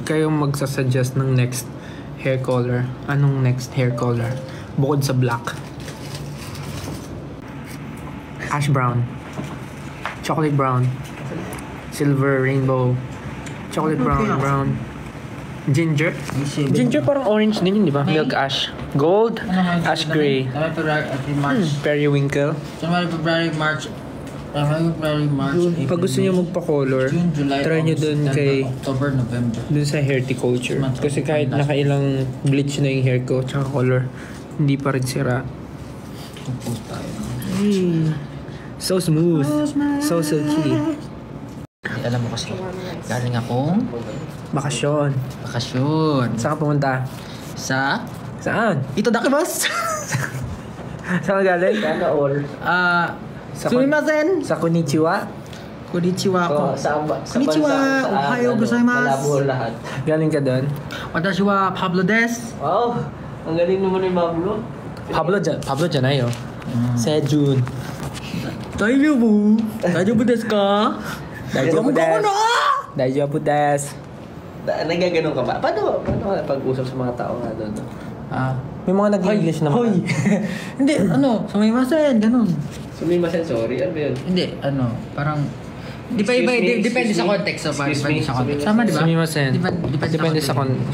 kayo magsasuggest ng next hair color. Anong next hair color? Bukod sa black. Ash brown. Chocolate brown. Silver, rainbow. Chocolate brown. Ginger? Ginger parang orange din yun, di ba? Milk ash. Gold, ash gray. Periwinkle. January, February, March. Pag gusto niyo magpa-color, June, July, try niyo August, dun September, kay October, November. dun sa horticulture. Kasi kahit nakailang bleach na yung hair ko tsaka color, hindi pa rin sira. Compose tayo. Hey, so smooth. So silky. Alam mo kasi, galing akong Bakasyon. bakasyon. Saan ka pumunta? Sa Saan? Ito Dakibas. Saan ka galing? Sumimasen. Sa Konnichiwa? Konnichiwa ko. Konnichiwa. Ohayo gozaimasu. Malabo lahat. Galing ka doon? Watashi wa Pablo des. Wow! Ang galing naman ni Pablo. Pablo Janayo. Sejun. Daijoubu. Daijoubu desu ka? Daijoubu desu. Daijoubu desu. Nagaganon ka ba? Paano pag-usap sa mga tao nga doon? May mga nag-English naman. Hoy. Hindi, sumimasen, ganun. Sumimasen, sorry. Ano ba yun? Hindi, parang depende sa context. So, depende sa context. Tama, di ba? Sumimasen. Depende sa context.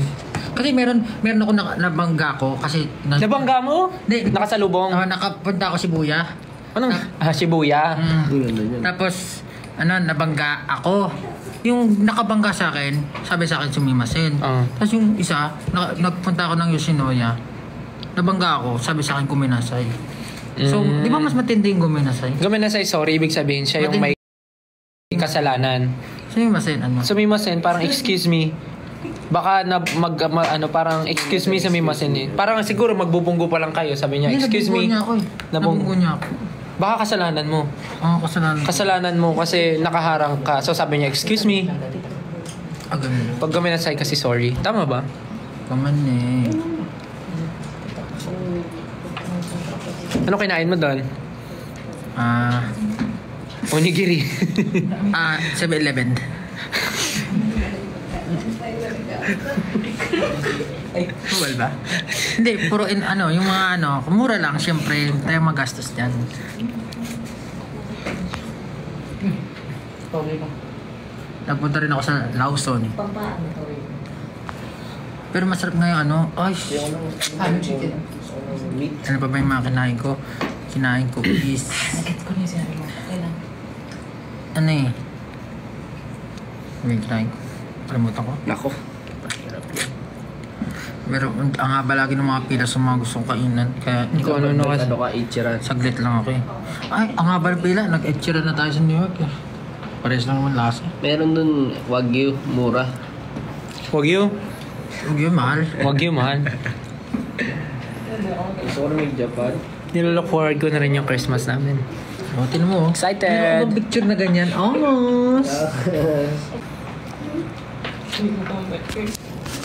Kasi meron ako nabangga ko kasi Nabangga mo? Hindi, Nakasalubong? nakapunta ako Shibuya. Anong? Shibuya. Tapos nabangga ako. Yung nakabangga sa akin, sabi sa akin sumimasen. Tapos yung isa, nagpunta ako ng Yoshinoya. Nabangga ako, sabi sa akin kuminasay. So, di ba mas matindi yung kuminasay? Guminasay, sorry, ibig sabihin siya yung may kasalanan. Sumimasen, Sumimasen, parang excuse me. Baka parang excuse me sumimasen eh. Parang siguro magbubunggo pa lang kayo, sabi niya, excuse me. Nabunggo niya ako. Baka kasalanan mo. Kasalanan. Kasalanan mo kasi nakaharang ka. So sabi niya, excuse me. Ganun. Pag guminasay kasi sorry. Tama ba? Kaman eh. Ano kinain mo doon? Onigiri. 7-Eleven. Ay, well ba? Hindi, puro yung mga mura lang, syempre, tayo magastos dyan. Nagpunta rin ako sa Lawson. Pero masarap nga yung chicken. Ano pa ba yung mga kinain ko? Kinain ko is... May kinain ko. Kalimutan ko. Nako. Pero ang haba lagi ng mga pila sa mga gustong kainan. Kaya Hindi ko ano ka Ichiran. saglit lang ako eh. Ay, ang haba ng pila. Nag-Ichiran na tayo sa New York eh. Pares lang naman lasa. Meron dun Wagyu, mura. Wagyu? Wagyu, mahal. Wagyu, mahal. Gusto ko rin Japan. Nilook forward ko na rin yung Christmas namin. Tinan mo. Excited! Yung picture na ganyan. Almost!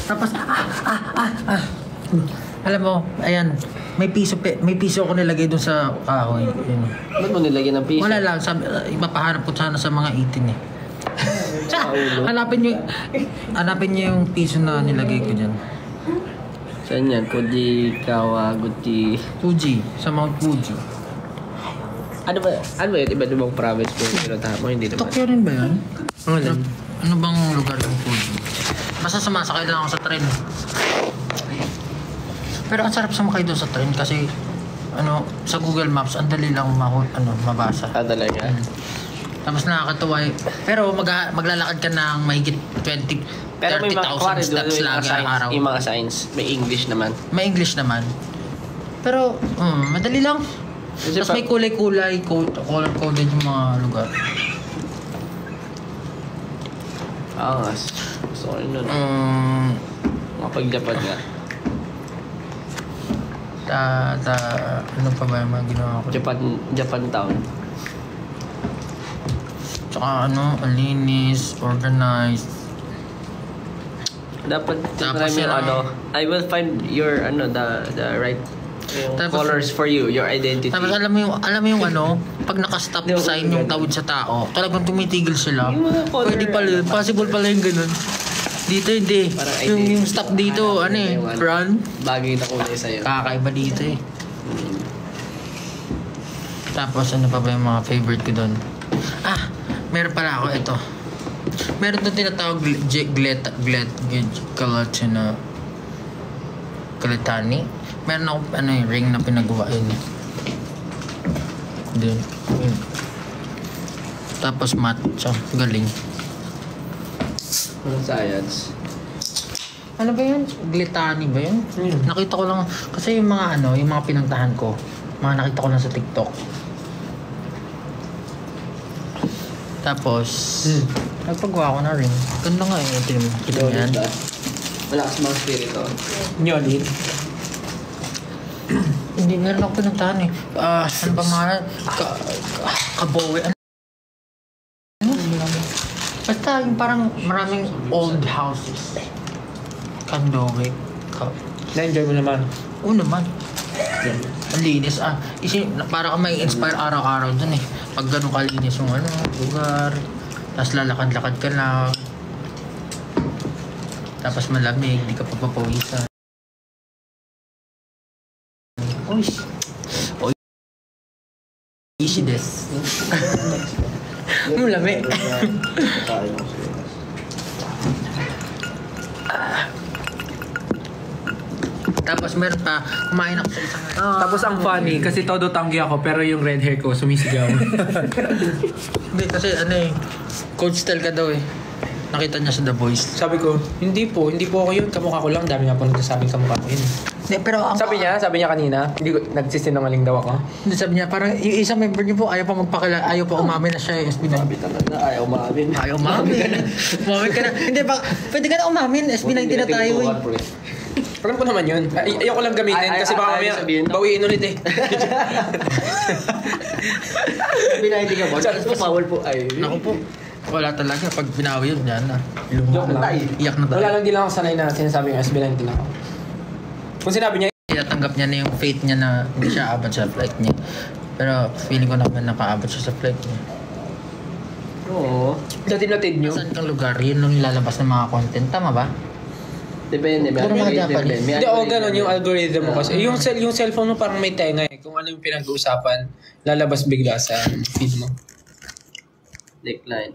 Tapos, alam mo, ayan, may piso ako nilagay dun sa kahoy. Ba't mo nilagyan ng piso? Wala lang, ipapaharap ko sana sa mga 18 eh. Hanapin niyo yung piso na nilagay ko dyan. Saan yan? Kawaguchi. Fuji, sa Mount Fuji. Ano ba yun? Iba't ibang province mo yung pinuntahan mo? Hindi naman. Tokyo rin ba yan? Ano Ano bang lugar ng Fuji? Basta sumasakay lang ako sa tren. Pero ang sarap sumakay doon sa tren kasi sa Google Maps ang dali lang mabasa. Talaga? Tapos nakakatuwa pero maglalakad ka ng mahigit 30,000 steps lagi araw. Yung mga signs, may English naman. May English naman. Pero madali lang. Tapos may kulay-kulay, color-coded yung mga lugar. Gusto ko rin nun. Mapag-Japan nga. Ano pa ba yung mga ginawa ko? Japan Town. Tsaka linis, organized. Dapat yung I will find your the right colors for you, your identity. Tapos alam mo yung pag naka-stop sign yung tawid sa tao, talagang tumitigil sila. Pwede pala, possible pala yung ganun. Dito hindi. Parang Yung stop dito, ano eh, brown. Bagay na kulay sa'yo. Kakaiba dito eh. Tapos ano pa ba yung mga favorite ko doon? Meron pala ako ito. Meron doon tinatawag Galetani. Meron ako ring na pinagawa yun. Doon. Tapos matcha. Galing. Anong science? Ano ba yun? Gletani ba yun? Nakita ko lang. Kasi yung mga yung mga pinuntahan ko. Mga nakita ko lang sa TikTok. Tapos, nagpagawa ko na rin. Ganda nga eh. Kita mo yan. Malakas mga spirito. Nyolid. Hindi, meron ako pinuntahan eh. Ano ba mga... Kabowe. Ano? Basta yung parang maraming old houses. Kandowe. Na-enjoy mo naman. Oo naman. Ang linis. Para ka may inspire araw-araw dun eh. Pag ganun kalinis yung lugar. Tapos lalakad-lakad ka lang. Tapos malamig, di ka papapawisan. Uy. Easy des. Malamig. Tapos meron pa, kumain ako sa isang... Tapos ang funny, kasi todo tanggi ako, pero yung red hair ko sumisigaw. Hindi, kasi coach style ka daw eh. Nakita niya sa The Voice. Sabi ko, hindi po ako yun, kamukha ko lang. Dami nga po nagsasabing kamukha ko yun. Hindi, pero Sabi niya kanina, hindi ko, nagsisinungaling daw ako. Hindi, sabi niya, parang yung isang member niyo po, ayaw pa umamin na siya eh. SB9. Sabi talaga, ayaw umamin. Ayaw umamin. Umamin ka na. Hindi, pwede ka na umamin. SB19 na tayo eh. Alam ko naman yun. Ayoko lang gamitin kasi baka mamaya bawiin ulit eh. Binahinti ka ba? Mas bawal po. Naku po. Wala talaga. Pag binawi yun, yan na. Joke lang. Iyak na tayo. Wala lang, di lang ako sanay na sinasabi yung SB19 ako. Kung sinabi niya, Tinatanggap niya na yung fate niya na hindi siya abot sa flight niya. Pero feeling ko naman nakaabot siya sa flight niya. Oo. natin nyo. Saan kang lugar? Yun yung ilalabas ng mga content. Tama ba? Depende. Puro mga Japanese. Hindi, ganun yung algorithm mo kasi. Yung cellphone mo parang may tenga eh. Kung ano yung pinag-uusapan, lalabas bigla sa feed mo. Decline.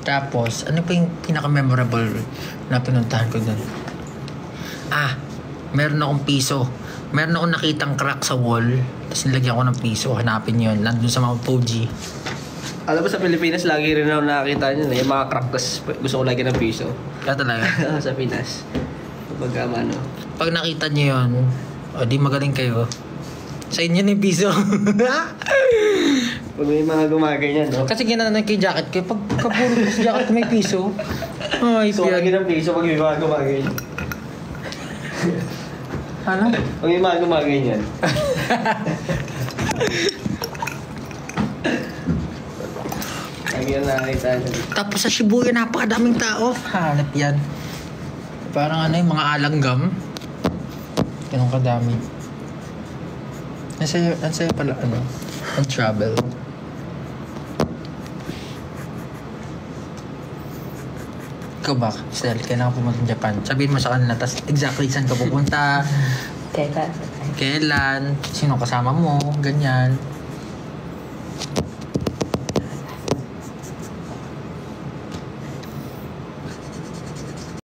Tapos, ano pa yung pinaka-memorable na pinuntahan ko dun? Meron akong piso. Meron akong nakitang crack sa wall. Tapos nilagyan ko ng piso. Hanapin yun. Nandun sa mga Fuji. Alam mo sa Pilipinas, lagi rin ako nakakita nyo yung mga crack, tas gusto ko lagyan ng piso. Kaya talaga. Sa Pinas. Kapag Pag nakita nyo yun, di magaling kayo. Sa inyo na yung piso. Pag may mga gumaganyan, no? Kasi ginanan kay jacket ko. Pag kapuro sa jacket ko may piso. Ay, So, lagyan ng piso pag may mga gumaganyan. Ano? Pag may mga gumaganyan. Lagyan na nakita nyo. Tapos sa Shibuya, napakadaming tao. Hanap yan. Parang yung mga alanggam. Ganun kadami. Nasaya pala, ang travel. Ikaw ba, Stel, kailangan pumunta ng Japan? Sabihin mo sa kanila, tas exactly saan ka pupunta, kailan, sino kasama mo, ganyan.